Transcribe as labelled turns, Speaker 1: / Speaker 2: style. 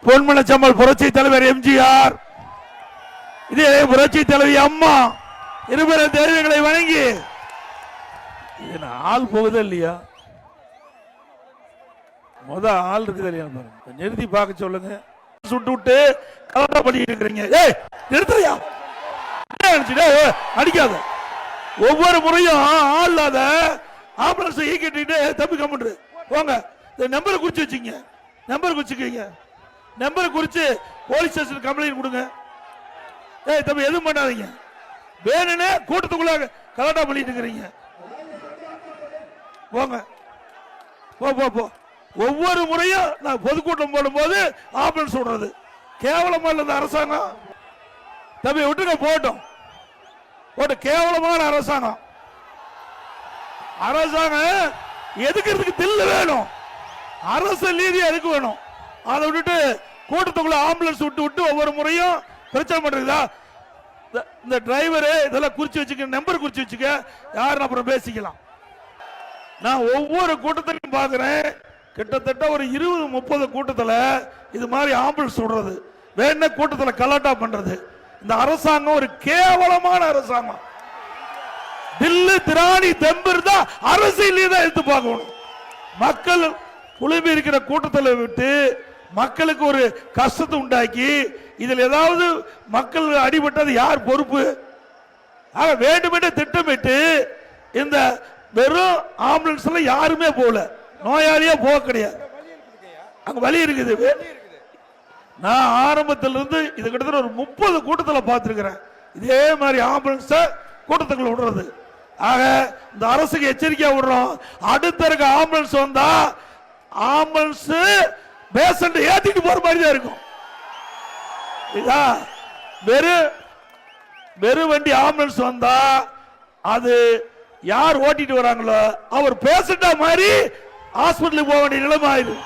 Speaker 1: பொன்மனச்சம்மல் புரட்சி தலைவர் எம்ஜிஆர், இதே புரட்சி தலைவி அம்மா இருபெரும் தெய்வங்களை வணங்கி ஆள் போகுதா இல்லையா? முத ஆள் இருக்குது இல்லையா? நிறுத்தி பார்க்க சொல்லுங்க. சுட்டு விட்டு கலட்டா பண்ணிட்டு இருக்கிறீங்க. நிறுத்துறியா? அடிக்காத. ஒவ்வொரு முறையும் ஆள் இல்லாத ஆம்புலன்ஸ் ஈக்கிட்டு தப்பி கம்முன்று போங்க. நம்பரை குறிச்சு வச்சுங்க. நம்பர் குறிச்சுக்கீங்க. நம்பரை குறிச்சு போலீஸ் ஸ்டேஷன் கம்ப்ளைண்ட் கொடுங்க. தம்பி எதுவும் பண்ணாதீங்க. வேணுன்னு கூட்டத்துக்குள்ள கலாட்டா பண்ணிட்டு இருக்கிறீங்க. போங்க. போ போ போ. ஒவ்வொரு முறையும் நான் பொதுக்கூட்டம் போடும்போது ஆம்புலன்ஸ் விடுறது கேவலமா இல்ல இந்த அரசாங்கம். தம்பி விட்டுங்க போட்டோம். போட்டு கேவலமான அரசாங்கம். அரசாங்கம் எதுக்கிறதுக்கு தில்லு வேணும். அரசு நீதி எதுக்கு வேணும்? அதை விட்டுட்டு கூட்டத்துக்குள்ள ஆம்புலன்ஸ் விட்டு விட்டு ஒவ்வொரு முறையும் பிரச்சனை பண்றதா? இந்த டிரைவரு இதெல்லாம் குறிச்சு வச்சுக்க. நம்பர் குறிச்சு வச்சுக்க. யாருன்னு அப்புறம் பேசிக்கலாம். நான் ஒவ்வொரு கூட்டத்திலையும் பாக்குறேன். கிட்டத்தட்ட ஒரு 20-30 கூட்டத்தில் இது மாதிரி ஆம்புலன்ஸ் விடுறது, வேணா கூட்டத்தில் கலாட்டா பண்றது. இந்த அரசாங்கம் ஒரு கேவலமான அரசாங்கம். தில்லு திராணி தெம்பு தான் அரசியலே தான் எடுத்து பார்க்கணும். மக்கள் குழுமி இருக்கிற கூட்டத்தில் விட்டு மக்களுக்கு ஒரு கஷ்டத்தை உண்டாக்கி இதில் ஏதாவது மக்கள் அடிபட்டது யார் பொறுப்பு? ஆக வேண்டுமென்று திட்டமிட்டு இந்த வெறும் ஆம்புலன்ஸ்ல யாருமே போகல. நோயாளியே போக கிடையாது. அங்க வலி இருக்குது. நான் ஆரம்பத்திலிருந்து இது கிட்டத்தட்ட ஒரு 30 கூட்டத்தில் பார்த்திருக்கிறேன். இதே மாதிரி ஆம்புலன்ஸ் கூட்டத்துக்குள்ள விடுறது. ஆக இந்த அரசுக்கு எச்சரிக்கையா விடுறோம். அடுத்த இருக்க ஆம்புலன்ஸ் வந்தா ஆம்புலன்ஸ் பேஷண்ட் ஏத்திட்டு போற மாதிரி தான் இருக்கும். வெறும் வண்டி ஆம்புலன்ஸ் வந்தா அது யார் ஓட்டிட்டு வராங்களோ அவர் பேஷண்டா மாதிரி ஹாஸ்பிட்டலுக்கு போக வேண்டிய நிலைமை ஆயிடும்.